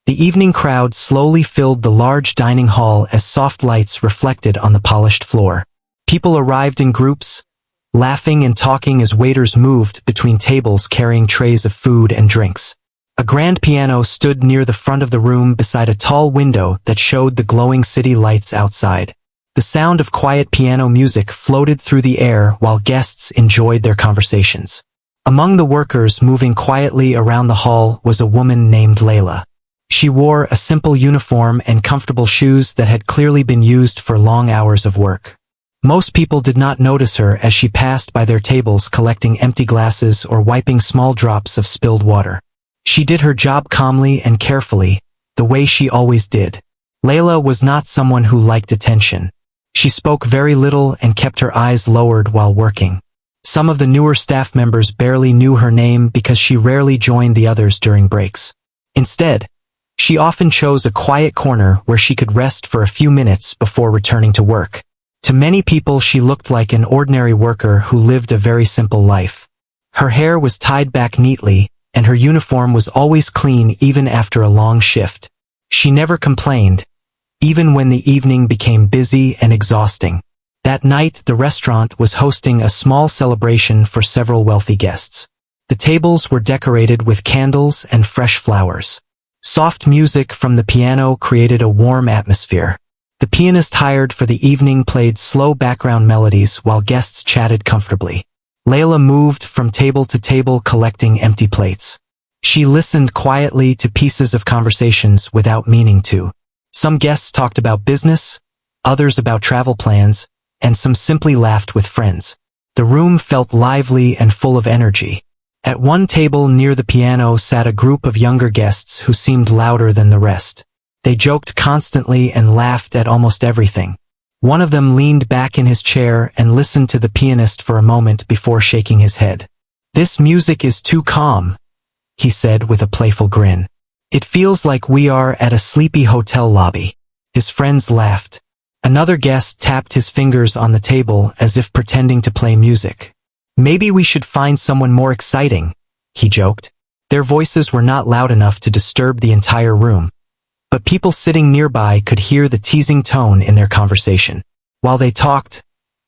The evening crowd slowly filled the large dining hall as soft lights reflected on the polished floor. People arrived in groups, laughing and talking as waiters moved between tables carrying trays of food and drinks. A grand piano stood near the front of the room beside a tall window that showed the glowing city lights outside. The sound of quiet piano music floated through the air while guests enjoyed their conversations. Among the workers moving quietly around the hall was a woman named Layla. She wore a simple uniform and comfortable shoes that had clearly been used for long hours of work. Most people did not notice her as she passed by their tables collecting empty glasses or wiping small drops of spilled water. She did her job calmly and carefully, the way she always did. Layla was not someone who liked attention. She spoke very little and kept her eyes lowered while working. Some of the newer staff members barely knew her name because she rarely joined the others during breaks. Instead, she often chose a quiet corner where she could rest for a few minutes before returning to work. To many people, she looked like an ordinary worker who lived a very simple life. Her hair was tied back neatly, and her uniform was always clean even after a long shift. She never complained, even when the evening became busy and exhausting. That night, the restaurant was hosting a small celebration for several wealthy guests. The tables were decorated with candles and fresh flowers. Soft music from the piano created a warm atmosphere. The pianist hired for the evening played slow background melodies while guests chatted comfortably. Layla moved from table to table collecting empty plates. She listened quietly to pieces of conversations without meaning to. Some guests talked about business, others about travel plans, and some simply laughed with friends. The room felt lively and full of energy. At one table near the piano sat a group of younger guests who seemed louder than the rest. They joked constantly and laughed at almost everything. One of them leaned back in his chair and listened to the pianist for a moment before shaking his head. "This music is too calm," he said with a playful grin. "It feels like we are at a sleepy hotel lobby." His friends laughed. Another guest tapped his fingers on the table as if pretending to play music. "Maybe we should find someone more exciting," he joked. Their voices were not loud enough to disturb the entire room, but people sitting nearby could hear the teasing tone in their conversation. While they talked,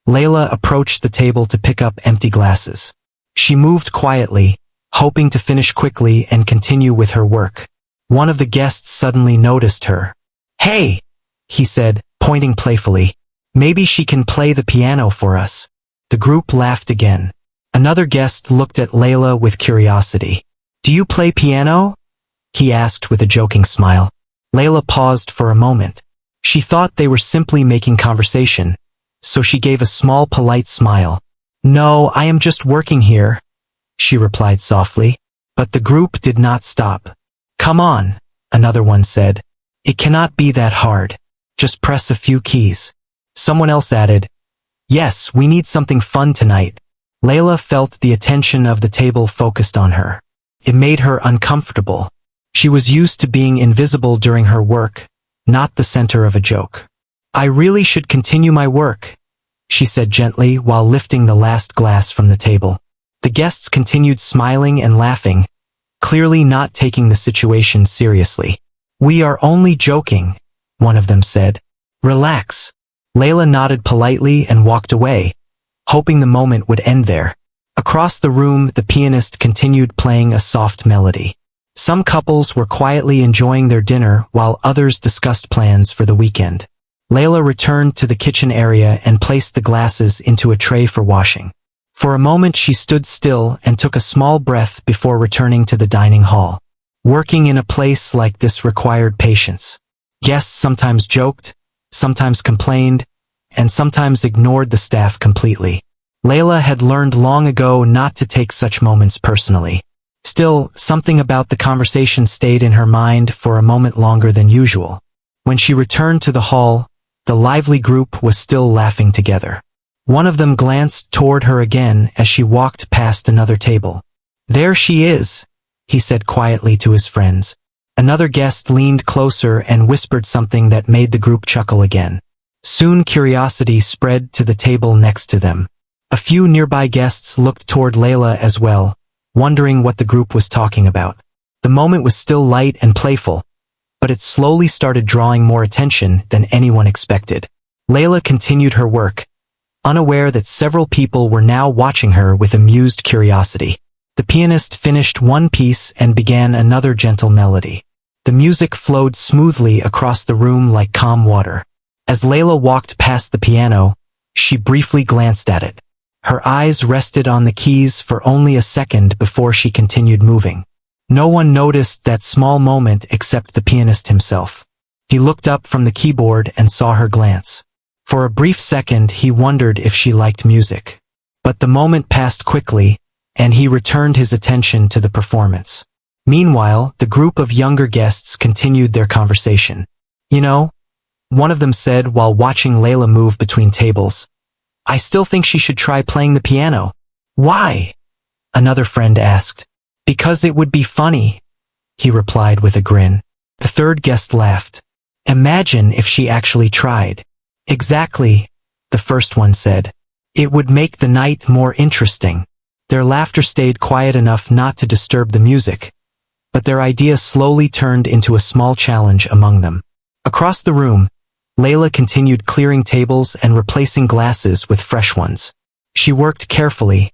Layla approached the table to pick up empty glasses. She moved quietly, hoping to finish quickly and continue with her work. One of the guests suddenly noticed her. "Hey," he said, pointing playfully. "Maybe she can play the piano for us." The group laughed again. Another guest looked at Layla with curiosity. "Do you play piano?" he asked with a joking smile. Layla paused for a moment. She thought they were simply making conversation, so she gave a small polite smile. "No, I am just working here," she replied softly. But the group did not stop. "Come on," another one said. "It cannot be that hard. Just press a few keys." Someone else added, "Yes, we need something fun tonight." Layla felt the attention of the table focused on her. It made her uncomfortable. She was used to being invisible during her work, not the center of a joke. "I really should continue my work," she said gently while lifting the last glass from the table. The guests continued smiling and laughing, clearly not taking the situation seriously. "We are only joking," one of them said. "Relax." Layla nodded politely and walked away, hoping the moment would end there. Across the room, the pianist continued playing a soft melody. Some couples were quietly enjoying their dinner while others discussed plans for the weekend. Layla returned to the kitchen area and placed the glasses into a tray for washing. For a moment she stood still and took a small breath before returning to the dining hall. Working in a place like this required patience. Guests sometimes joked, sometimes complained, and sometimes ignored the staff completely. Layla had learned long ago not to take such moments personally. Still, something about the conversation stayed in her mind for a moment longer than usual. When she returned to the hall, the lively group was still laughing together. One of them glanced toward her again as she walked past another table. "There she is," he said quietly to his friends. Another guest leaned closer and whispered something that made the group chuckle again. Soon curiosity spread to the table next to them. A few nearby guests looked toward Layla as well, wondering what the group was talking about. The moment was still light and playful, but it slowly started drawing more attention than anyone expected. Layla continued her work, unaware that several people were now watching her with amused curiosity. The pianist finished one piece and began another gentle melody. The music flowed smoothly across the room like calm water. As Layla walked past the piano, she briefly glanced at it. Her eyes rested on the keys for only a second before she continued moving. No one noticed that small moment except the pianist himself. He looked up from the keyboard and saw her glance. For a brief second he wondered if she liked music. But the moment passed quickly, and he returned his attention to the performance. Meanwhile, the group of younger guests continued their conversation. "You know," one of them said while watching Layla move between tables, "I still think she should try playing the piano." "Why?" another friend asked. "Because it would be funny," he replied with a grin. The third guest laughed. "Imagine if she actually tried." "Exactly," the first one said. "It would make the night more interesting." Their laughter stayed quiet enough not to disturb the music, but their idea slowly turned into a small challenge among them. Across the room, Layla continued clearing tables and replacing glasses with fresh ones. She worked carefully,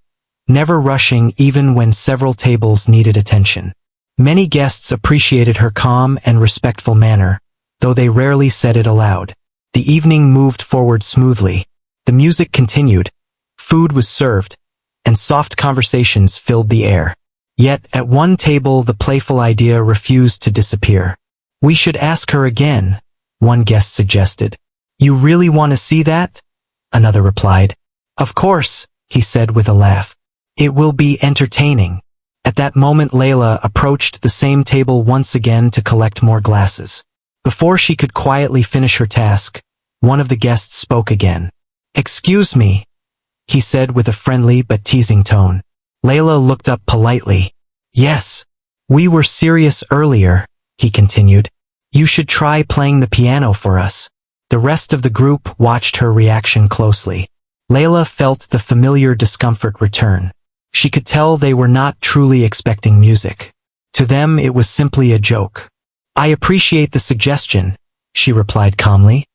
never rushing even when several tables needed attention. Many guests appreciated her calm and respectful manner, though they rarely said it aloud. The evening moved forward smoothly. The music continued, food was served, and soft conversations filled the air. Yet, at one table the playful idea refused to disappear. "We should ask her again," one guest suggested. "You really want to see that?" another replied. "Of course," he said with a laugh. "It will be entertaining." At that moment Layla approached the same table once again to collect more glasses. Before she could quietly finish her task, one of the guests spoke again. "Excuse me," he said with a friendly but teasing tone. Layla looked up politely. "Yes, we were serious earlier," he continued. "You should try playing the piano for us." The rest of the group watched her reaction closely. Layla felt the familiar discomfort return. She could tell they were not truly expecting music. To them it was simply a joke. "I appreciate the suggestion," she replied calmly,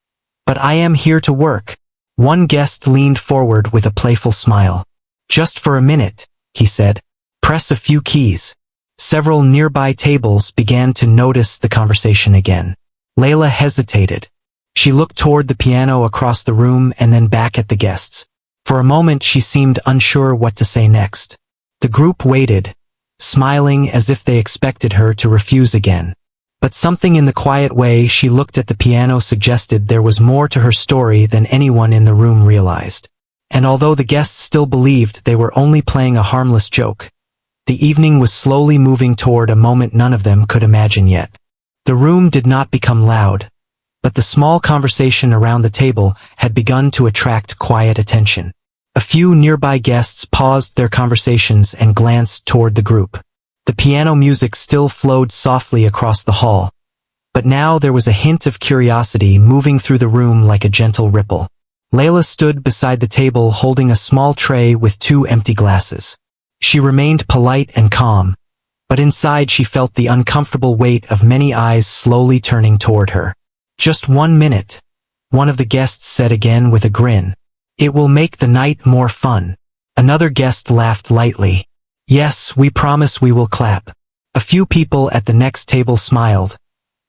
"but I am here to work." One guest leaned forward with a playful smile. "Just for a minute," he said. "Press a few keys." Several nearby tables began to notice the conversation again. Layla hesitated. She looked toward the piano across the room and then back at the guests. For a moment she seemed unsure what to say next. The group waited, smiling as if they expected her to refuse again. But something in the quiet way she looked at the piano suggested there was more to her story than anyone in the room realized. And although the guests still believed they were only playing a harmless joke, the evening was slowly moving toward a moment none of them could imagine yet. The room did not become loud, but the small conversation around the table had begun to attract quiet attention. A few nearby guests paused their conversations and glanced toward the group. The piano music still flowed softly across the hall, but now there was a hint of curiosity moving through the room like a gentle ripple. Layla stood beside the table holding a small tray with 2 empty glasses. She remained polite and calm, but inside she felt the uncomfortable weight of many eyes slowly turning toward her. "Just 1 minute," one of the guests said again with a grin. "It will make the night more fun." Another guest laughed lightly. "Yes, we promise we will clap." A few people at the next table smiled,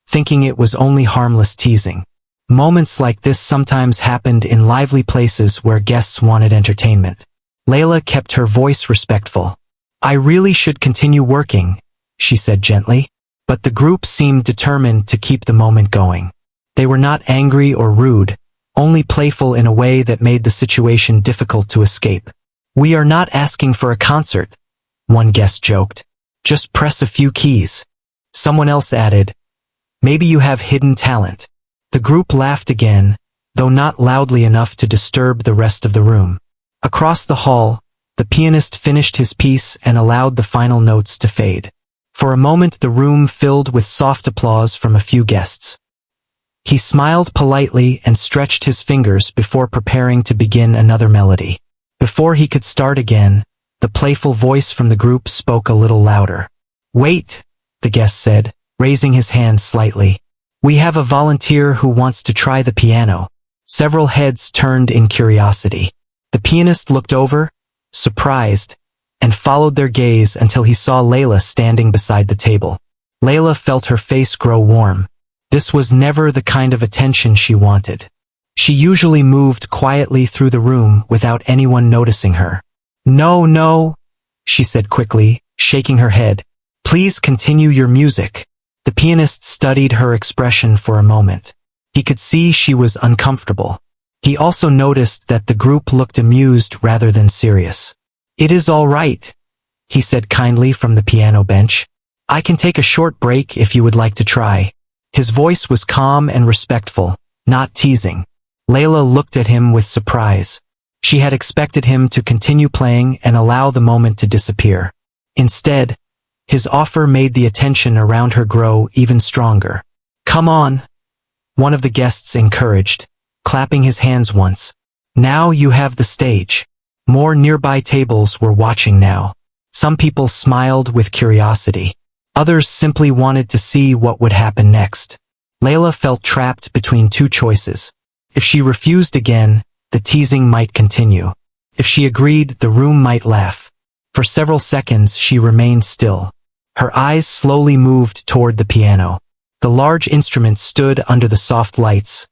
thinking it was only harmless teasing. Moments like this sometimes happened in lively places where guests wanted entertainment. Layla kept her voice respectful. "I really should continue working," she said gently, but the group seemed determined to keep the moment going. They were not angry or rude, only playful in a way that made the situation difficult to escape. "We are not asking for a concert," one guest joked. "Just press a few keys." Someone else added, "Maybe you have hidden talent." The group laughed again, though not loudly enough to disturb the rest of the room. Across the hall, the pianist finished his piece and allowed the final notes to fade. For a moment the room filled with soft applause from a few guests. He smiled politely and stretched his fingers before preparing to begin another melody. Before he could start again, the playful voice from the group spoke a little louder. "Wait," the guest said, raising his hand slightly. "We have a volunteer who wants to try the piano." Several heads turned in curiosity. The pianist looked over, surprised, and followed their gaze until he saw Layla standing beside the table. Layla felt her face grow warm. This was never the kind of attention she wanted. She usually moved quietly through the room without anyone noticing her. "No, no," she said quickly, shaking her head. "Please continue your music." The pianist studied her expression for a moment. He could see she was uncomfortable. He also noticed that the group looked amused rather than serious. "It is all right," he said kindly from the piano bench. "I can take a short break if you would like to try." His voice was calm and respectful, not teasing. Layla looked at him with surprise. She had expected him to continue playing and allow the moment to disappear. Instead, his offer made the attention around her grow even stronger. "Come on," one of the guests encouraged, clapping his hands once. "Now you have the stage." More nearby tables were watching now. Some people smiled with curiosity. Others simply wanted to see what would happen next. Layla felt trapped between two choices. If she refused again, the teasing might continue. If she agreed, the room might laugh. For several seconds, she remained still. Her eyes slowly moved toward the piano. The large instrument stood under the soft lights,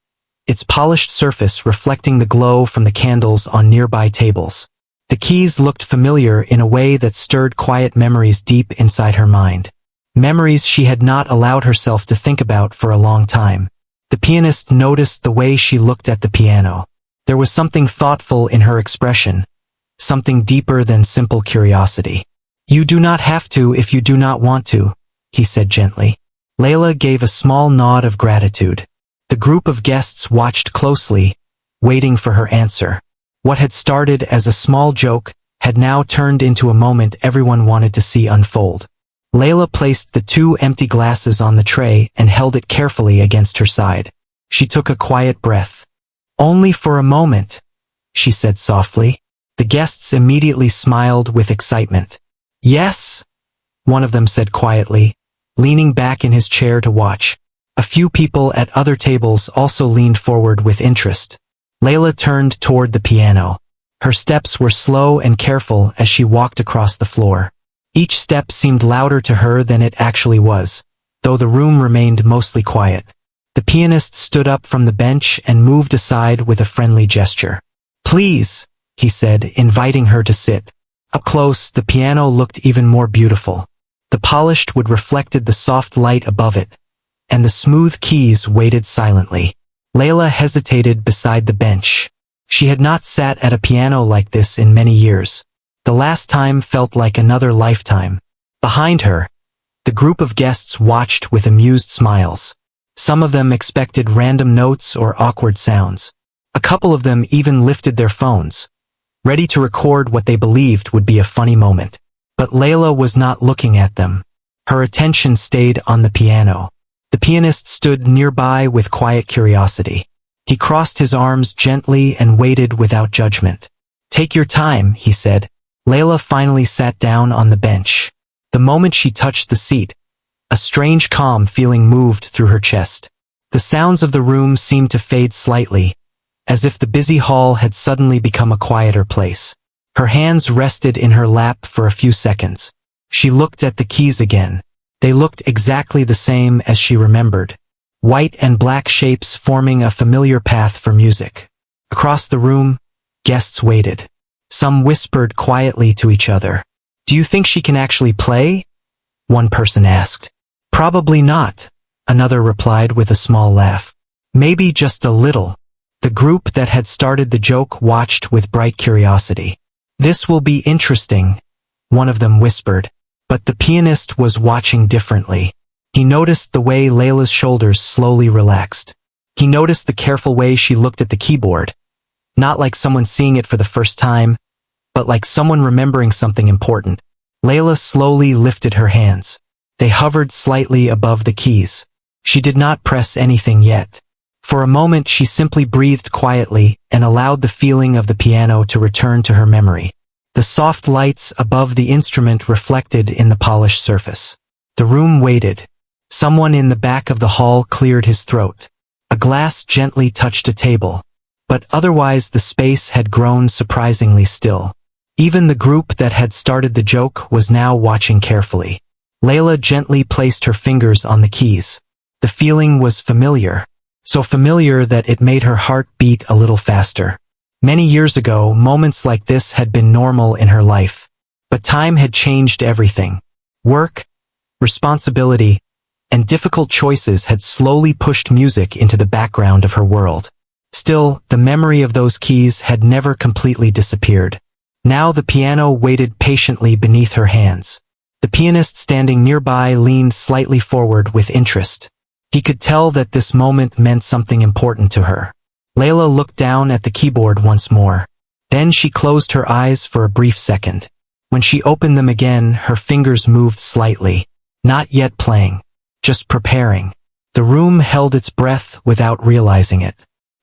its polished surface reflecting the glow from the candles on nearby tables. The keys looked familiar in a way that stirred quiet memories deep inside her mind. Memories she had not allowed herself to think about for a long time. The pianist noticed the way she looked at the piano. There was something thoughtful in her expression, something deeper than simple curiosity. "You do not have to if you do not want to," he said gently. Layla gave a small nod of gratitude. The group of guests watched closely, waiting for her answer. What had started as a small joke had now turned into a moment everyone wanted to see unfold. Layla placed the two empty glasses on the tray and held it carefully against her side. She took a quiet breath. "Only for a moment," she said softly. The guests immediately smiled with excitement. "Yes," one of them said quietly, leaning back in his chair to watch. A few people at other tables also leaned forward with interest. Layla turned toward the piano. Her steps were slow and careful as she walked across the floor. Each step seemed louder to her than it actually was, though the room remained mostly quiet. The pianist stood up from the bench and moved aside with a friendly gesture. "Please," he said, inviting her to sit. Up close, the piano looked even more beautiful. The polished wood reflected the soft light above it, and the smooth keys waited silently. Layla hesitated beside the bench. She had not sat at a piano like this in many years. The last time felt like another lifetime. Behind her, the group of guests watched with amused smiles. Some of them expected random notes or awkward sounds. A couple of them even lifted their phones, ready to record what they believed would be a funny moment. But Layla was not looking at them. Her attention stayed on the piano. The pianist stood nearby with quiet curiosity. He crossed his arms gently and waited without judgment. "Take your time," he said. Layla finally sat down on the bench. The moment she touched the seat, a strange calm feeling moved through her chest. The sounds of the room seemed to fade slightly, as if the busy hall had suddenly become a quieter place. Her hands rested in her lap for a few seconds. She looked at the keys again. They looked exactly the same as she remembered. White and black shapes forming a familiar path for music. Across the room, guests waited. Some whispered quietly to each other. "Do you think she can actually play?" one person asked. "Probably not," another replied with a small laugh. "Maybe just a little." The group that had started the joke watched with bright curiosity. "This will be interesting," one of them whispered. But the pianist was watching differently. He noticed the way Layla's shoulders slowly relaxed. He noticed the careful way she looked at the keyboard. Not like someone seeing it for the first time, but like someone remembering something important. Layla slowly lifted her hands. They hovered slightly above the keys. She did not press anything yet. For a moment she simply breathed quietly and allowed the feeling of the piano to return to her memory. The soft lights above the instrument reflected in the polished surface. The room waited. Someone in the back of the hall cleared his throat. A glass gently touched a table. But otherwise the space had grown surprisingly still. Even the group that had started the joke was now watching carefully. Layla gently placed her fingers on the keys. The feeling was familiar. So familiar that it made her heart beat a little faster. Many years ago, moments like this had been normal in her life. But time had changed everything. Work, responsibility, and difficult choices had slowly pushed music into the background of her world. Still, the memory of those keys had never completely disappeared. Now the piano waited patiently beneath her hands. The pianist standing nearby leaned slightly forward with interest. He could tell that this moment meant something important to her. Layla looked down at the keyboard once more. Then she closed her eyes for a brief second. When she opened them again, her fingers moved slightly. Not yet playing. Just preparing. The room held its breath without realizing it.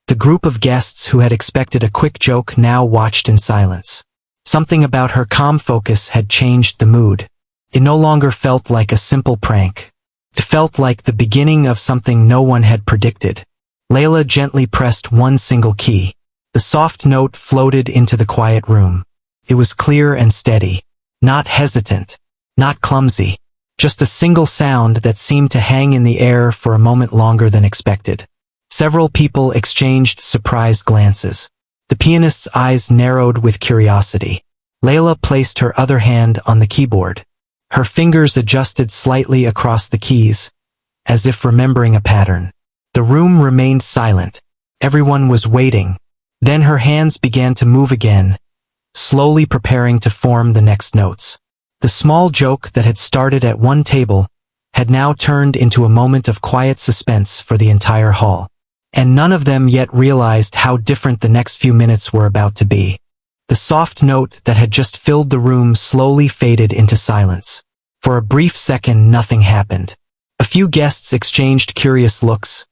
The group of guests who had expected a quick joke now watched in silence. Something about her calm focus had changed the mood. It no longer felt like a simple prank. It felt like the beginning of something no one had predicted. Layla gently pressed one single key. The soft note floated into the quiet room. It was clear and steady. Not hesitant. Not clumsy. Just a single sound that seemed to hang in the air for a moment longer than expected. Several people exchanged surprised glances. The pianist's eyes narrowed with curiosity. Layla placed her other hand on the keyboard. Her fingers adjusted slightly across the keys, as if remembering a pattern. The room remained silent. Everyone was waiting. Then her hands began to move again, slowly preparing to form the next notes. The small joke that had started at one table had now turned into a moment of quiet suspense for the entire hall. And none of them yet realized how different the next few minutes were about to be. The soft note that had just filled the room slowly faded into silence. For a brief second, nothing happened. A few guests exchanged curious looks,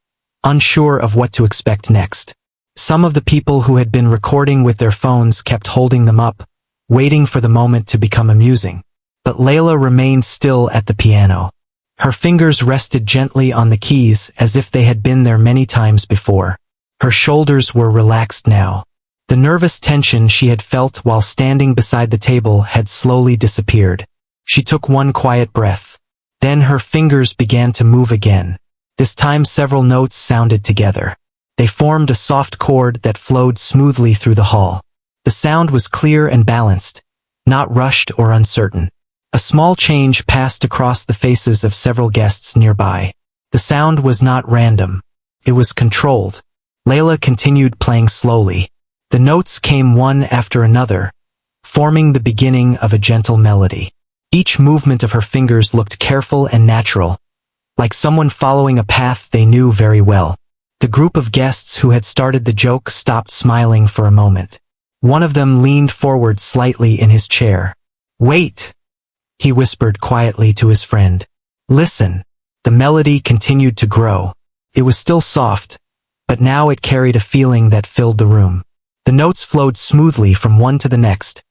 unsure of what to expect next. Some of the people who had been recording with their phones kept holding them up, waiting for the moment to become amusing. But Layla remained still at the piano. Her fingers rested gently on the keys as if they had been there many times before. Her shoulders were relaxed now. The nervous tension she had felt while standing beside the table had slowly disappeared. She took one quiet breath. Then her fingers began to move again. This time several notes sounded together. They formed a soft chord that flowed smoothly through the hall. The sound was clear and balanced, not rushed or uncertain. A small change passed across the faces of several guests nearby. The sound was not random. It was controlled. Layla continued playing slowly. The notes came one after another, forming the beginning of a gentle melody. Each movement of her fingers looked careful and natural, like someone following a path they knew very well. The group of guests who had started the joke stopped smiling for a moment. One of them leaned forward slightly in his chair. "Wait," he whispered quietly to his friend. "Listen." The melody continued to grow. It was still soft, but now it carried a feeling that filled the room. The notes flowed smoothly from one to the next,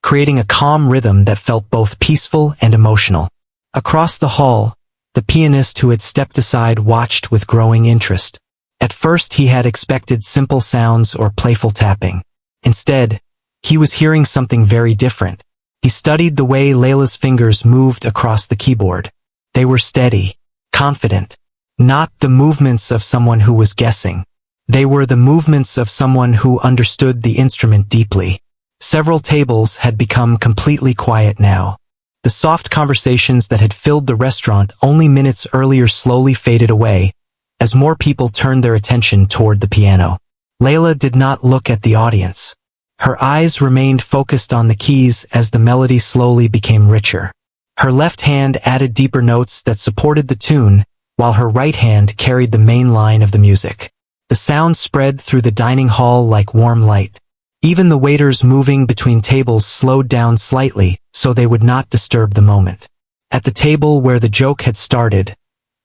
creating a calm rhythm that felt both peaceful and emotional. Across the hall, the pianist who had stepped aside watched with growing interest. At first he had expected simple sounds or playful tapping. Instead, he was hearing something very different. He studied the way Layla's fingers moved across the keyboard. They were steady, confident. Not the movements of someone who was guessing. They were the movements of someone who understood the instrument deeply. Several tables had become completely quiet now. The soft conversations that had filled the restaurant only minutes earlier slowly faded away, as more people turned their attention toward the piano. Layla did not look at the audience. Her eyes remained focused on the keys as the melody slowly became richer. Her left hand added deeper notes that supported the tune, while her right hand carried the main line of the music. The sound spread through the dining hall like warm light. Even the waiters moving between tables slowed down slightly so they would not disturb the moment. At the table where the joke had started,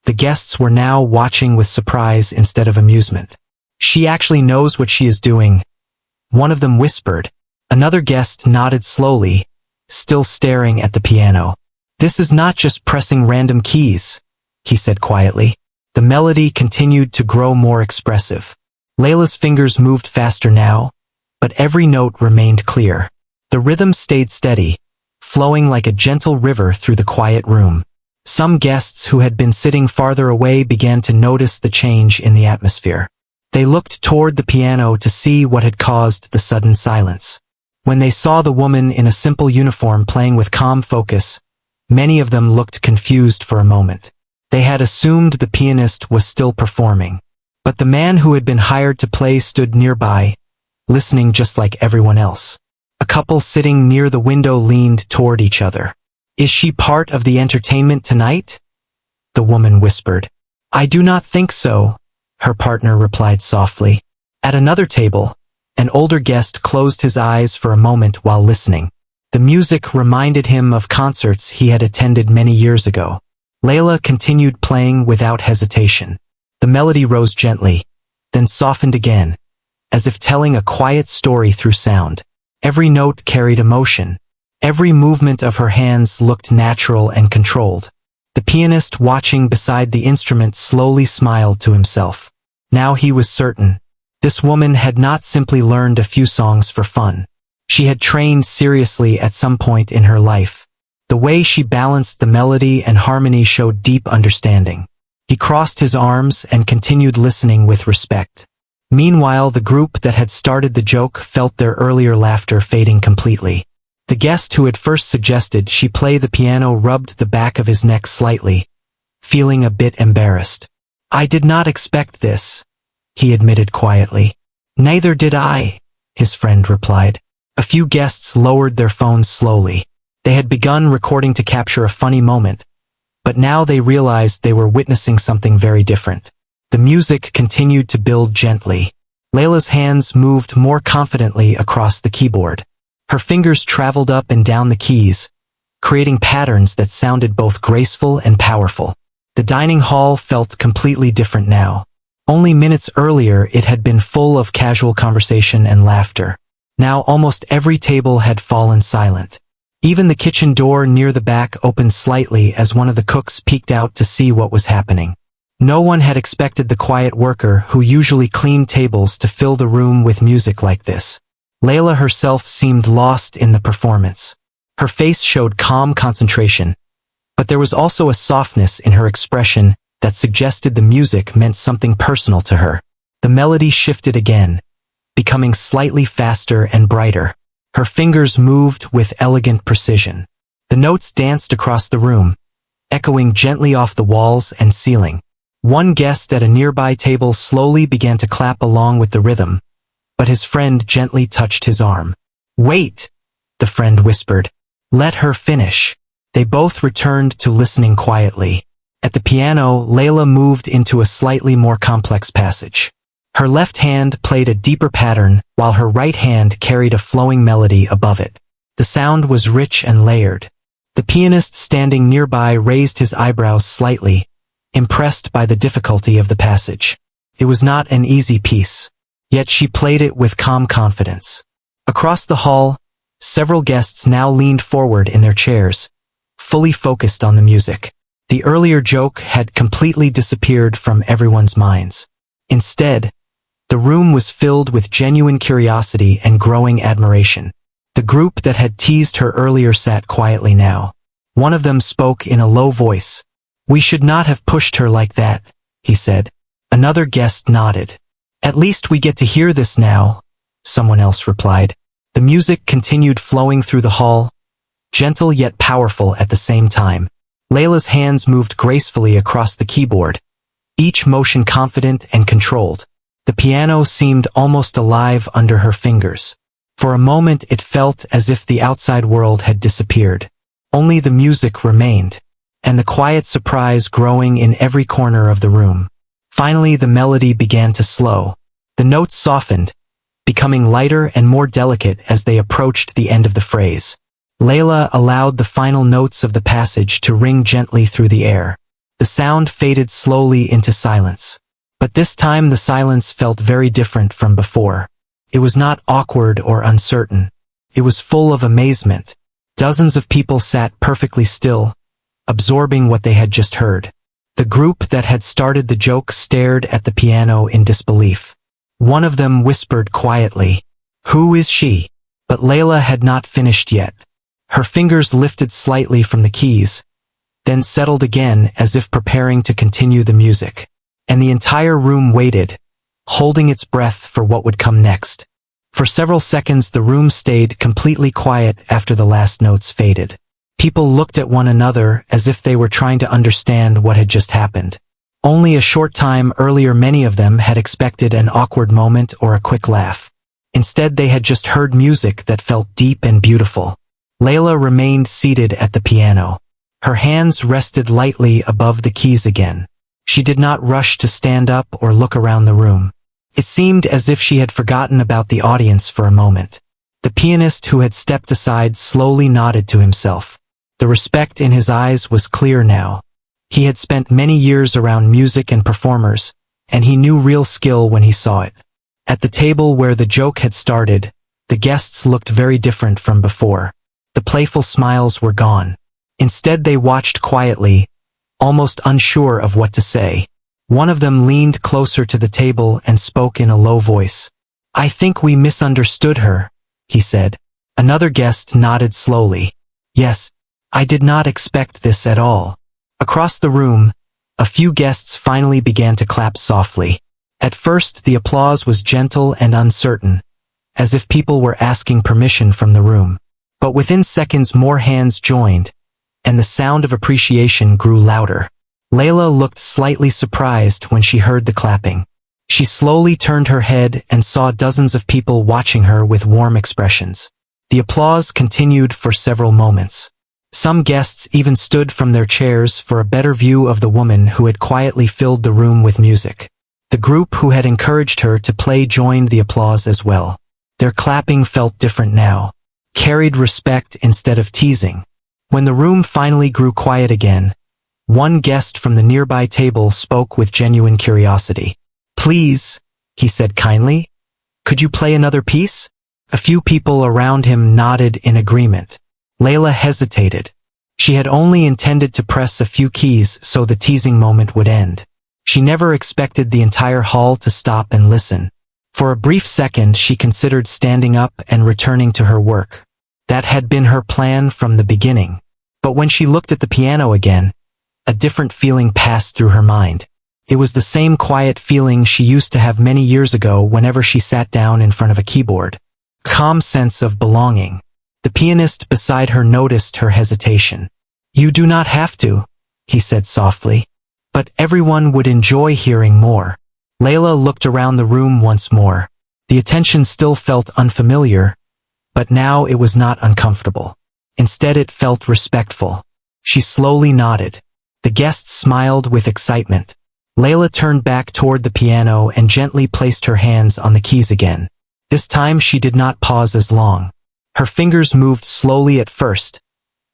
the guests were now watching with surprise instead of amusement. "She actually knows what she is doing," one of them whispered. Another guest nodded slowly, still staring at the piano. "This is not just pressing random keys. he said quietly. The melody continued to grow more expressive. Layla's fingers moved faster now, but every note remained clear. The rhythm stayed steady, flowing like a gentle river through the quiet room. Some guests who had been sitting farther away began to notice the change in the atmosphere. They looked toward the piano to see what had caused the sudden silence. When they saw the woman in a simple uniform playing with calm focus, many of them looked confused for a moment. They had assumed the pianist was still performing. But the man who had been hired to play stood nearby, listening just like everyone else. A couple sitting near the window leaned toward each other. "Is she part of the entertainment tonight?" the woman whispered. "I do not think so," her partner replied softly. At another table, an older guest closed his eyes for a moment while listening. The music reminded him of concerts he had attended many years ago. Layla continued playing without hesitation. The melody rose gently, then softened again, as if telling a quiet story through sound. Every note carried emotion. Every movement of her hands looked natural and controlled. The pianist watching beside the instrument slowly smiled to himself. Now he was certain. This woman had not simply learned a few songs for fun. She had trained seriously at some point in her life. The way she balanced the melody and harmony showed deep understanding. He crossed his arms and continued listening with respect. Meanwhile, the group that had started the joke felt their earlier laughter fading completely. The guest who had first suggested she play the piano rubbed the back of his neck slightly, feeling a bit embarrassed. "I did not expect this," he admitted quietly. "Neither did I," his friend replied. A few guests lowered their phones slowly. They had begun recording to capture a funny moment, but now they realized they were witnessing something very different. The music continued to build gently. Layla's hands moved more confidently across the keyboard. Her fingers traveled up and down the keys, creating patterns that sounded both graceful and powerful. The dining hall felt completely different now. Only minutes earlier it had been full of casual conversation and laughter. Now almost every table had fallen silent. Even the kitchen door near the back opened slightly as one of the cooks peeked out to see what was happening. No one had expected the quiet worker who usually cleaned tables to fill the room with music like this. Layla herself seemed lost in the performance. Her face showed calm concentration, but there was also a softness in her expression that suggested the music meant something personal to her. The melody shifted again, becoming slightly faster and brighter. Her fingers moved with elegant precision. The notes danced across the room, echoing gently off the walls and ceiling. One guest at a nearby table slowly began to clap along with the rhythm, but his friend gently touched his arm. "Wait," the friend whispered. "Let her finish." They both returned to listening quietly. At the piano, Layla moved into a slightly more complex passage. Her left hand played a deeper pattern, while her right hand carried a flowing melody above it. The sound was rich and layered. The pianist standing nearby raised his eyebrows slightly, impressed by the difficulty of the passage. It was not an easy piece, yet she played it with calm confidence. Across the hall, several guests now leaned forward in their chairs, fully focused on the music. The earlier joke had completely disappeared from everyone's minds. Instead, the room was filled with genuine curiosity and growing admiration. The group that had teased her earlier sat quietly now. One of them spoke in a low voice. "We should not have pushed her like that," he said. Another guest nodded. "At least we get to hear this now," someone else replied. The music continued flowing through the hall, gentle yet powerful at the same time. Layla's hands moved gracefully across the keyboard, each motion confident and controlled. The piano seemed almost alive under her fingers. For a moment it felt as if the outside world had disappeared. Only the music remained, and the quiet surprise growing in every corner of the room. Finally the melody began to slow. The notes softened, becoming lighter and more delicate as they approached the end of the phrase. Layla allowed the final notes of the passage to ring gently through the air. The sound faded slowly into silence. But this time the silence felt very different from before. It was not awkward or uncertain. It was full of amazement. Dozens of people sat perfectly still, absorbing what they had just heard. The group that had started the joke stared at the piano in disbelief. One of them whispered quietly, "Who is she?" But Layla had not finished yet. Her fingers lifted slightly from the keys, then settled again as if preparing to continue the music. And the entire room waited, holding its breath for what would come next. For several seconds the room stayed completely quiet after the last notes faded. People looked at one another as if they were trying to understand what had just happened. Only a short time earlier many of them had expected an awkward moment or a quick laugh. Instead they had just heard music that felt deep and beautiful. Layla remained seated at the piano. Her hands rested lightly above the keys again. She did not rush to stand up or look around the room. It seemed as if she had forgotten about the audience for a moment. The pianist who had stepped aside slowly nodded to himself. The respect in his eyes was clear now. He had spent many years around music and performers, and he knew real skill when he saw it. At the table where the joke had started, the guests looked very different from before. The playful smiles were gone. Instead they watched quietly, almost unsure of what to say. One of them leaned closer to the table and spoke in a low voice. "I think we misunderstood her," he said. Another guest nodded slowly. "Yes, I did not expect this at all." Across the room, a few guests finally began to clap softly. At first the applause was gentle and uncertain, as if people were asking permission from the room. But within seconds more hands joined, and the sound of appreciation grew louder. Layla looked slightly surprised when she heard the clapping. She slowly turned her head and saw dozens of people watching her with warm expressions. The applause continued for several moments. Some guests even stood from their chairs for a better view of the woman who had quietly filled the room with music. The group who had encouraged her to play joined the applause as well. Their clapping felt different now, carried respect instead of teasing. When the room finally grew quiet again, one guest from the nearby table spoke with genuine curiosity. "Please," he said kindly, "could you play another piece?" A few people around him nodded in agreement. Layla hesitated. She had only intended to press a few keys so the teasing moment would end. She never expected the entire hall to stop and listen. For a brief second she considered standing up and returning to her work. That had been her plan from the beginning. But when she looked at the piano again, a different feeling passed through her mind. It was the same quiet feeling she used to have many years ago whenever she sat down in front of a keyboard. Calm sense of belonging. The pianist beside her noticed her hesitation. "You do not have to," he said softly. "But everyone would enjoy hearing more." Layla looked around the room once more. The attention still felt unfamiliar, but now it was not uncomfortable. Instead it felt respectful. She slowly nodded. The guests smiled with excitement. Layla turned back toward the piano and gently placed her hands on the keys again. This time she did not pause as long. Her fingers moved slowly at first,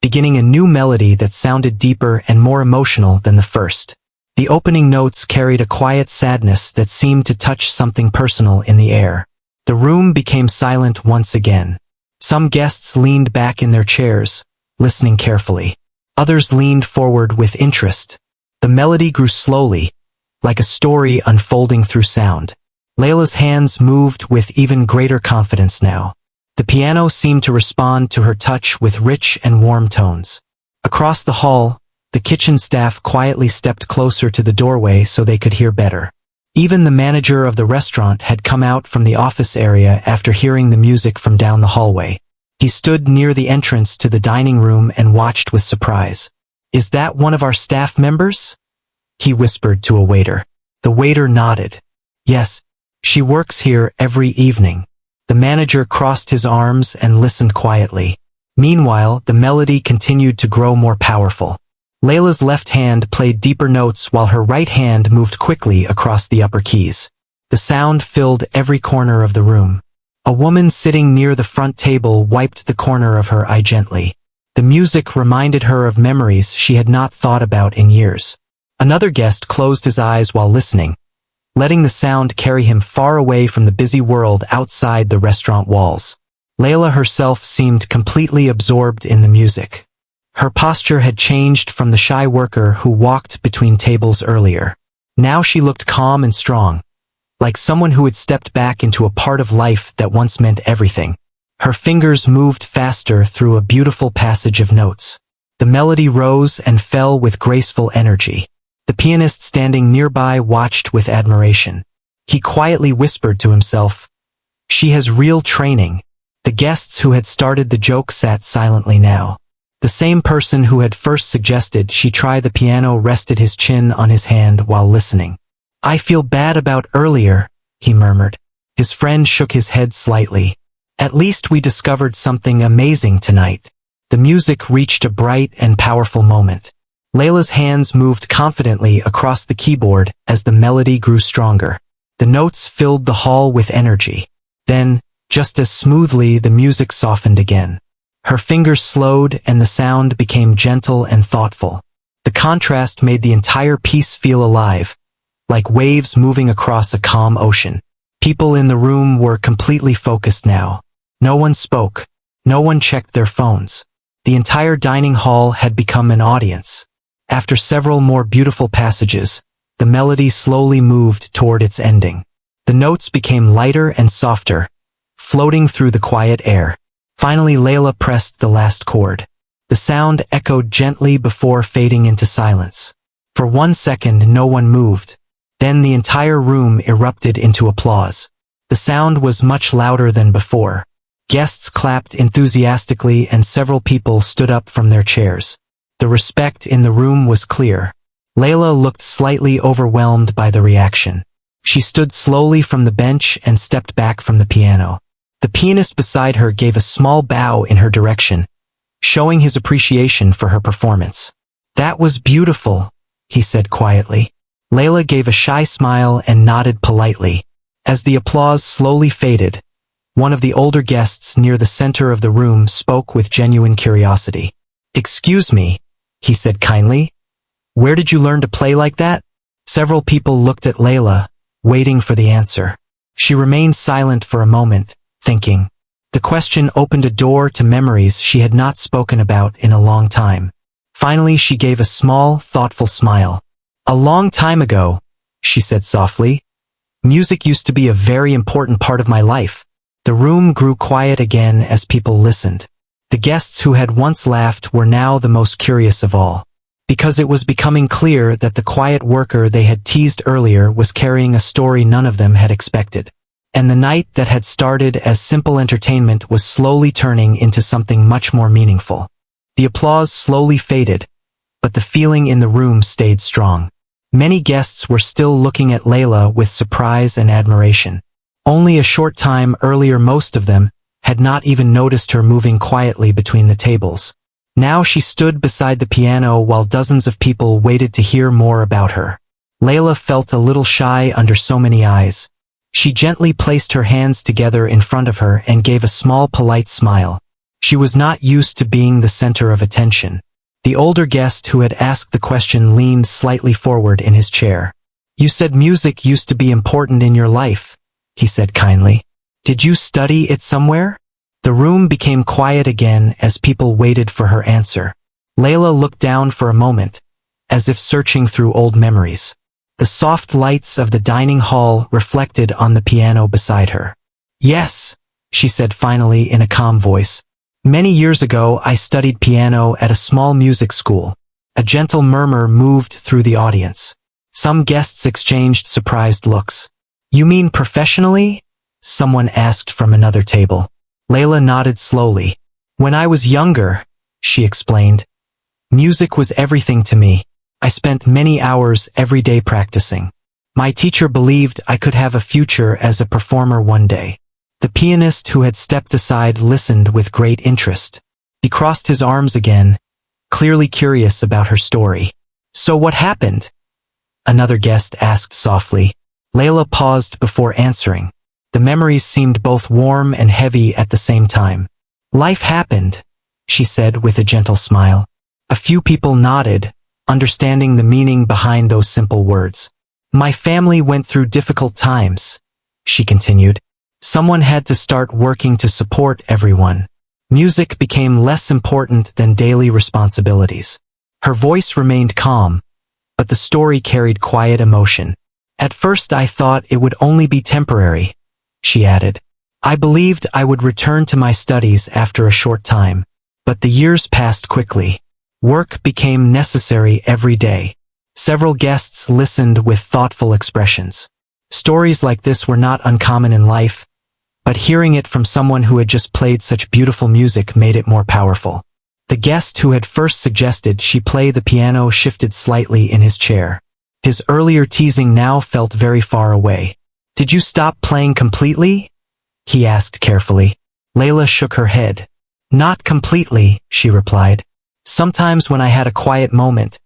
beginning a new melody that sounded deeper and more emotional than the first. The opening notes carried a quiet sadness that seemed to touch something personal in the air. The room became silent once again. Some guests leaned back in their chairs, listening carefully. Others leaned forward with interest. The melody grew slowly, like a story unfolding through sound. Layla's hands moved with even greater confidence now. The piano seemed to respond to her touch with rich and warm tones. Across the hall, the kitchen staff quietly stepped closer to the doorway so they could hear better. Even the manager of the restaurant had come out from the office area after hearing the music from down the hallway. He stood near the entrance to the dining room and watched with surprise. "Is that one of our staff members?" he whispered to a waiter. The waiter nodded. "Yes, she works here every evening." The manager crossed his arms and listened quietly. Meanwhile, the melody continued to grow more powerful. Layla's left hand played deeper notes while her right hand moved quickly across the upper keys. The sound filled every corner of the room. A woman sitting near the front table wiped the corner of her eye gently. The music reminded her of memories she had not thought about in years. Another guest closed his eyes while listening, letting the sound carry him far away from the busy world outside the restaurant walls. Layla herself seemed completely absorbed in the music. Her posture had changed from the shy worker who walked between tables earlier. Now she looked calm and strong, like someone who had stepped back into a part of life that once meant everything. Her fingers moved faster through a beautiful passage of notes. The melody rose and fell with graceful energy. The pianist standing nearby watched with admiration. He quietly whispered to himself, "She has real training." The guests who had started the joke sat silently now. The same person who had first suggested she try the piano rested his chin on his hand while listening. "I feel bad about earlier," he murmured. His friend shook his head slightly. "At least we discovered something amazing tonight." The music reached a bright and powerful moment. Layla's hands moved confidently across the keyboard as the melody grew stronger. The notes filled the hall with energy. Then, just as smoothly, the music softened again. Her fingers slowed and the sound became gentle and thoughtful. The contrast made the entire piece feel alive, like waves moving across a calm ocean. People in the room were completely focused now. No one spoke. No one checked their phones. The entire dining hall had become an audience. After several more beautiful passages, the melody slowly moved toward its ending. The notes became lighter and softer, floating through the quiet air. Finally, Layla pressed the last chord. The sound echoed gently before fading into silence. For 1 second, no one moved. Then the entire room erupted into applause. The sound was much louder than before. Guests clapped enthusiastically and several people stood up from their chairs. The respect in the room was clear. Layla looked slightly overwhelmed by the reaction. She stood slowly from the bench and stepped back from the piano. The pianist beside her gave a small bow in her direction, showing his appreciation for her performance. "That was beautiful," he said quietly. Layla gave a shy smile and nodded politely. As the applause slowly faded, one of the older guests near the center of the room spoke with genuine curiosity. "Excuse me," he said kindly. "Where did you learn to play like that?" Several people looked at Layla, waiting for the answer. She remained silent for a moment, thinking. The question opened a door to memories she had not spoken about in a long time. Finally, she gave a small, thoughtful smile. "A long time ago," she said softly, "music used to be a very important part of my life." The room grew quiet again as people listened. The guests who had once laughed were now the most curious of all, because it was becoming clear that the quiet worker they had teased earlier was carrying a story none of them had expected. And the night that had started as simple entertainment was slowly turning into something much more meaningful. The applause slowly faded, but the feeling in the room stayed strong. Many guests were still looking at Layla with surprise and admiration. Only a short time earlier, most of them had not even noticed her moving quietly between the tables. Now she stood beside the piano while dozens of people waited to hear more about her. Layla felt a little shy under so many eyes. She gently placed her hands together in front of her and gave a small polite smile. She was not used to being the center of attention. The older guest who had asked the question leaned slightly forward in his chair. "You said music used to be important in your life," he said kindly. "Did you study it somewhere?" The room became quiet again as people waited for her answer. Layla looked down for a moment, as if searching through old memories. The soft lights of the dining hall reflected on the piano beside her. "Yes," she said finally in a calm voice. "Many years ago I studied piano at a small music school." A gentle murmur moved through the audience. Some guests exchanged surprised looks. "You mean professionally?" someone asked from another table. Layla nodded slowly. "When I was younger," she explained, "music was everything to me. I spent many hours every day practicing. My teacher believed I could have a future as a performer one day." The pianist who had stepped aside listened with great interest. He crossed his arms again, clearly curious about her story. "So what happened?" another guest asked softly. Layla paused before answering. The memories seemed both warm and heavy at the same time. "Life happened," she said with a gentle smile. A few people nodded, understanding the meaning behind those simple words. "My family went through difficult times," she continued. "Someone had to start working to support everyone. Music became less important than daily responsibilities. Her voice remained calm, but the story carried quiet emotion. At first I thought it would only be temporary, she added. I believed I would return to my studies after a short time. But the years passed quickly. Work became necessary every day. Several guests listened with thoughtful expressions. Stories like this were not uncommon in life, but hearing it from someone who had just played such beautiful music made it more powerful. The guest who had first suggested she play the piano shifted slightly in his chair. His earlier teasing now felt very far away. Did you stop playing completely? He asked carefully. Layla shook her head. Not completely, she replied. Sometimes when I had a quiet moment,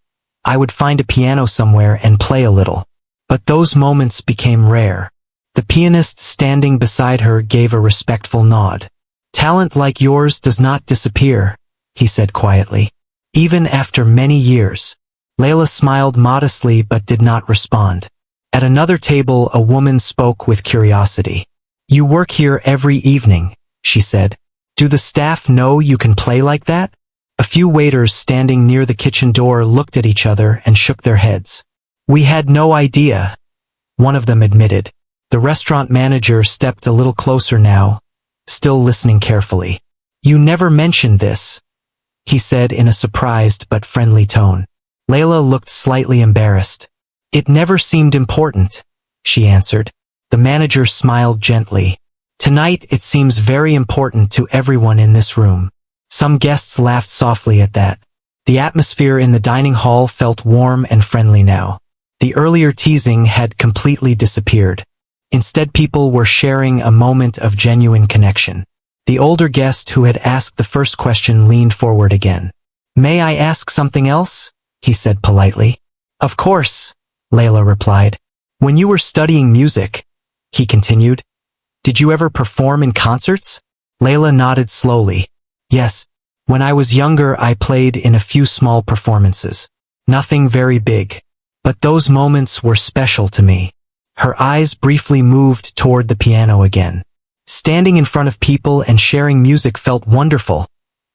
I would find a piano somewhere and play a little. But those moments became rare. The pianist standing beside her gave a respectful nod. Talent like yours does not disappear, he said quietly. Even after many years. Layla smiled modestly but did not respond. At another table, a woman spoke with curiosity. You work here every evening, she said. Do the staff know you can play like that? A few waiters standing near the kitchen door looked at each other and shook their heads. We had no idea, one of them admitted. The restaurant manager stepped a little closer now, still listening carefully. You never mentioned this, he said in a surprised but friendly tone. Layla looked slightly embarrassed. It never seemed important, she answered. The manager smiled gently. Tonight it seems very important to everyone in this room. Some guests laughed softly at that. The atmosphere in the dining hall felt warm and friendly now. The earlier teasing had completely disappeared. Instead, people were sharing a moment of genuine connection. The older guest who had asked the first question leaned forward again. May I ask something else? He said politely. Of course, Layla replied. When you were studying music, he continued, did you ever perform in concerts? Layla nodded slowly. Yes, when I was younger I played in a few small performances. Nothing very big. But those moments were special to me. Her eyes briefly moved toward the piano again. Standing in front of people and sharing music felt wonderful,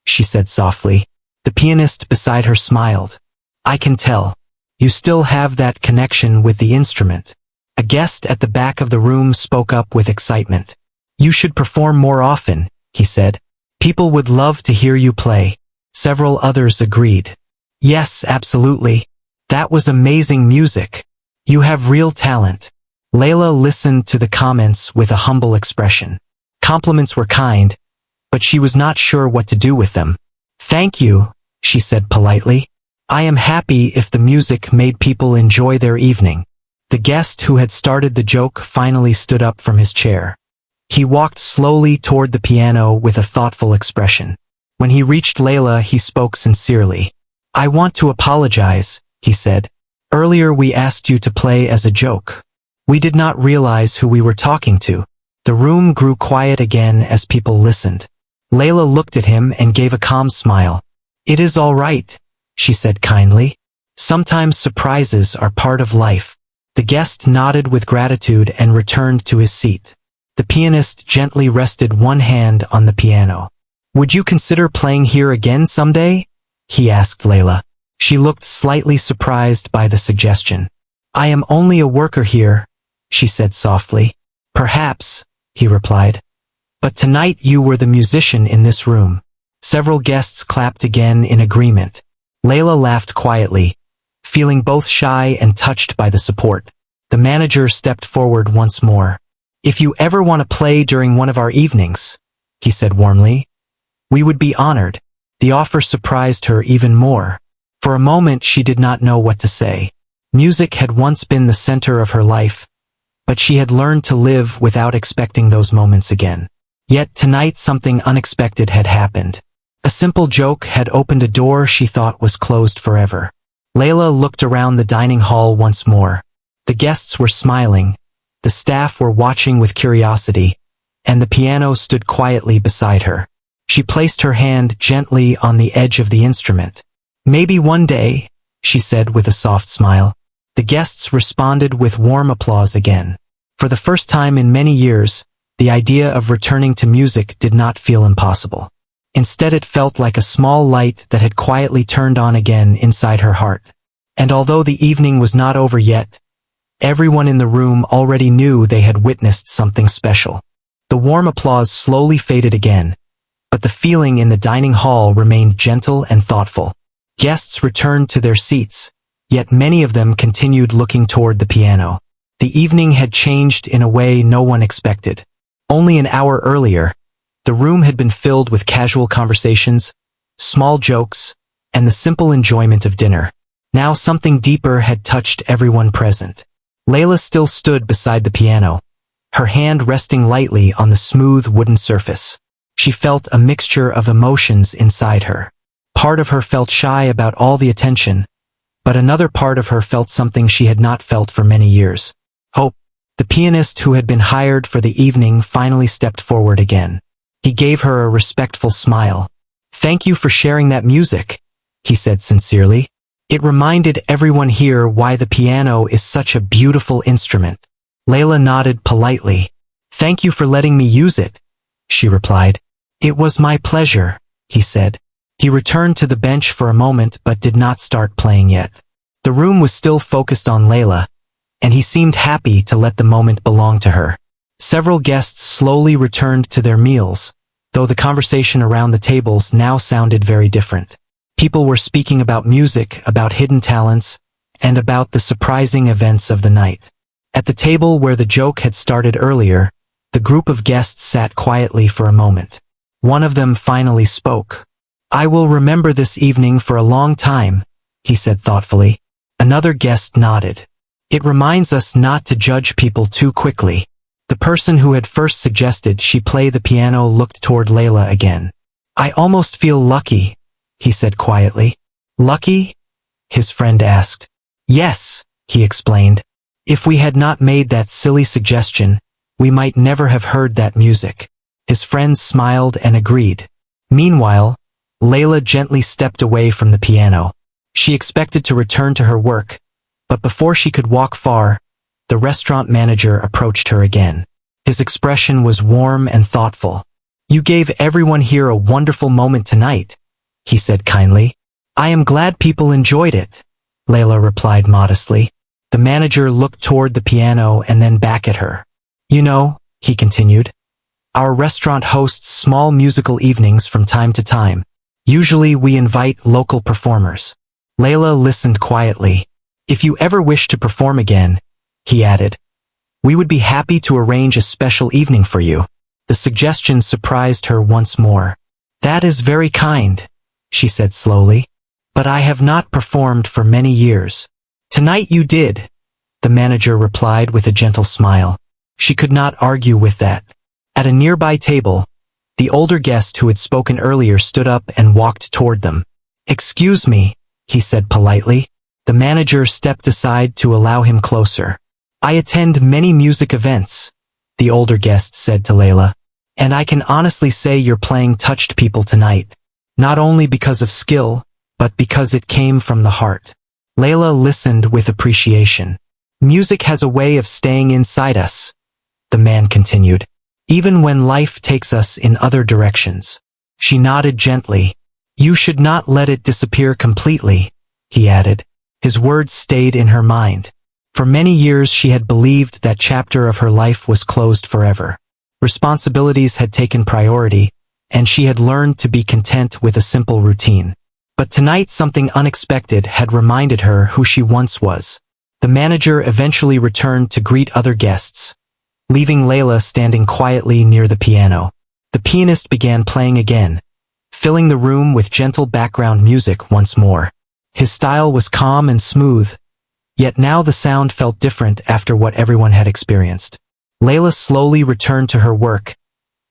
she said softly. The pianist beside her smiled. I can tell. You still have that connection with the instrument. A guest at the back of the room spoke up with excitement. You should perform more often, he said. People would love to hear you play. Several others agreed. Yes, absolutely. That was amazing music. You have real talent. Layla listened to the comments with a humble expression. Compliments were kind, but she was not sure what to do with them. Thank you, she said politely. I am happy if the music made people enjoy their evening. The guest who had started the joke finally stood up from his chair. He walked slowly toward the piano with a thoughtful expression. When he reached Layla, he spoke sincerely. I want to apologize, he said. Earlier we asked you to play as a joke. We did not realize who we were talking to. The room grew quiet again as people listened. Layla looked at him and gave a calm smile. It is all right, she said kindly. Sometimes surprises are part of life. The guest nodded with gratitude and returned to his seat. The pianist gently rested one hand on the piano. Would you consider playing here again someday? He asked Layla. She looked slightly surprised by the suggestion. I am only a worker here, she said softly. Perhaps, he replied. But tonight you were the musician in this room. Several guests clapped again in agreement. Layla laughed quietly, feeling both shy and touched by the support. The manager stepped forward once more. If you ever want to play during one of our evenings, he said warmly, we would be honored. The offer surprised her even more. For a moment she did not know what to say. Music had once been the center of her life, but she had learned to live without expecting those moments again. Yet tonight something unexpected had happened. A simple joke had opened a door she thought was closed forever. Layla looked around the dining hall once more. The guests were smiling, the staff were watching with curiosity, and the piano stood quietly beside her. She placed her hand gently on the edge of the instrument. Maybe one day, she said with a soft smile. The guests responded with warm applause again. For the first time in many years, the idea of returning to music did not feel impossible. Instead, it felt like a small light that had quietly turned on again inside her heart. And although the evening was not over yet, everyone in the room already knew they had witnessed something special. The warm applause slowly faded again, but the feeling in the dining hall remained gentle and thoughtful. Guests returned to their seats, yet many of them continued looking toward the piano. The evening had changed in a way no one expected. Only an hour earlier, the room had been filled with casual conversations, small jokes, and the simple enjoyment of dinner. Now something deeper had touched everyone present. Layla still stood beside the piano, her hand resting lightly on the smooth wooden surface. She felt a mixture of emotions inside her. Part of her felt shy about all the attention, but another part of her felt something she had not felt for many years. Hope, the pianist who had been hired for the evening, finally stepped forward again. He gave her a respectful smile. "Thank you for sharing that music," he said sincerely. It reminded everyone here why the piano is such a beautiful instrument. Layla nodded politely. "Thank you for letting me use it," she replied. "It was my pleasure," he said. He returned to the bench for a moment but did not start playing yet. The room was still focused on Layla, and he seemed happy to let the moment belong to her. Several guests slowly returned to their meals, though the conversation around the tables now sounded very different. People were speaking about music, about hidden talents, and about the surprising events of the night. At the table where the joke had started earlier, the group of guests sat quietly for a moment. One of them finally spoke. "I will remember this evening for a long time," he said thoughtfully. Another guest nodded. "It reminds us not to judge people too quickly." The person who had first suggested she play the piano looked toward Layla again. "I almost feel lucky," he said quietly. "Lucky?" his friend asked. "Yes," he explained. "If we had not made that silly suggestion, we might never have heard that music." His friends smiled and agreed. Meanwhile, Layla gently stepped away from the piano. She expected to return to her work, but before she could walk far, the restaurant manager approached her again. His expression was warm and thoughtful. "You gave everyone here a wonderful moment tonight," he said kindly. "I am glad people enjoyed it," Layla replied modestly. The manager looked toward the piano and then back at her. "You know," he continued, "our restaurant hosts small musical evenings from time to time. Usually we invite local performers." Layla listened quietly. "If you ever wish to perform again," he added, "we would be happy to arrange a special evening for you." The suggestion surprised her once more. "That is very kind," she said slowly, "but I have not performed for many years." "Tonight you did," the manager replied with a gentle smile. She could not argue with that. At a nearby table, the older guest who had spoken earlier stood up and walked toward them. "Excuse me," he said politely. The manager stepped aside to allow him closer. "I attend many music events," the older guest said to Layla, "and I can honestly say your playing touched people tonight, not only because of skill, but because it came from the heart." Layla listened with appreciation. "Music has a way of staying inside us," the man continued, "even when life takes us in other directions." She nodded gently. "You should not let it disappear completely," he added. His words stayed in her mind. For many years she had believed that chapter of her life was closed forever. Responsibilities had taken priority, and she had learned to be content with a simple routine. But tonight something unexpected had reminded her who she once was. The manager eventually returned to greet other guests, leaving Layla standing quietly near the piano. The pianist began playing again, filling the room with gentle background music once more. His style was calm and smooth, yet now the sound felt different after what everyone had experienced. Layla slowly returned to her work,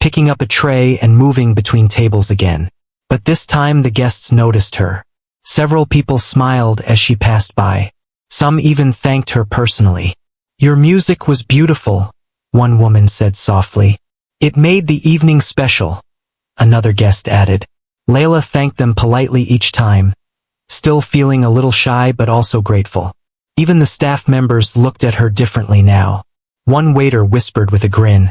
picking up a tray and moving between tables again. But this time the guests noticed her. Several people smiled as she passed by. Some even thanked her personally. "Your music was beautiful," one woman said softly. "It made the evening special," another guest added. Layla thanked them politely each time, still feeling a little shy but also grateful. Even the staff members looked at her differently now. One waiter whispered with a grin,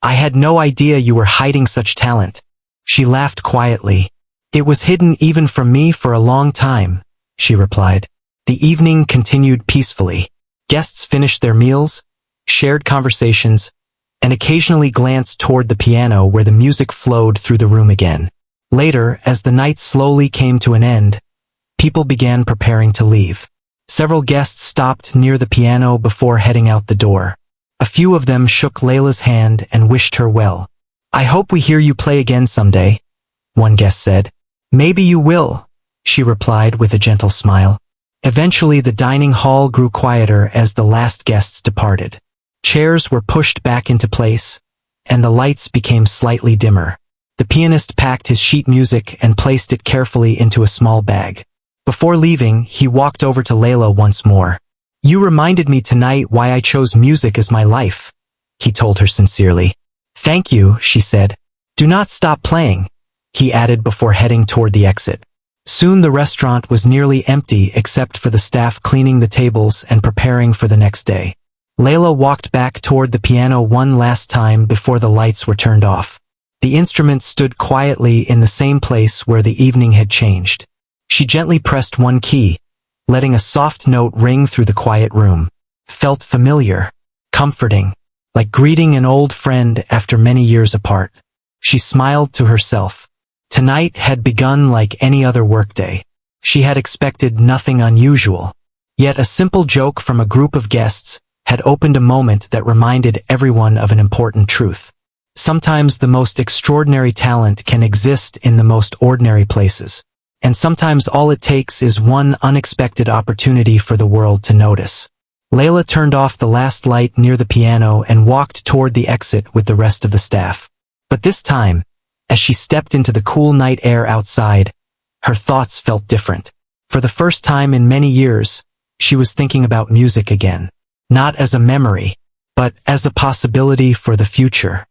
"I had no idea you were hiding such talent." She laughed quietly. "It was hidden even from me for a long time," she replied. The evening continued peacefully. Guests finished their meals, shared conversations, and occasionally glanced toward the piano where the music flowed through the room again. Later, as the night slowly came to an end, people began preparing to leave. Several guests stopped near the piano before heading out the door. A few of them shook Layla's hand and wished her well. "I hope we hear you play again someday," one guest said. "Maybe you will," she replied with a gentle smile. Eventually, the dining hall grew quieter as the last guests departed. Chairs were pushed back into place, and the lights became slightly dimmer. The pianist packed his sheet music and placed it carefully into a small bag. Before leaving, he walked over to Layla once more. "You reminded me tonight why I chose music as my life," he told her sincerely. "Thank you," she said. "Do not stop playing," he added before heading toward the exit. Soon the restaurant was nearly empty except for the staff cleaning the tables and preparing for the next day. Layla walked back toward the piano one last time before the lights were turned off. The instrument stood quietly in the same place where the evening had changed. She gently pressed one key, letting a soft note ring through the quiet room. Felt familiar, comforting, like greeting an old friend after many years apart. She smiled to herself. Tonight had begun like any other workday. She had expected nothing unusual. Yet a simple joke from a group of guests had opened a moment that reminded everyone of an important truth. Sometimes the most extraordinary talent can exist in the most ordinary places. And sometimes all it takes is one unexpected opportunity for the world to notice. Layla turned off the last light near the piano and walked toward the exit with the rest of the staff. But this time, as she stepped into the cool night air outside, her thoughts felt different. For the first time in many years, she was thinking about music again. Not as a memory, but as a possibility for the future.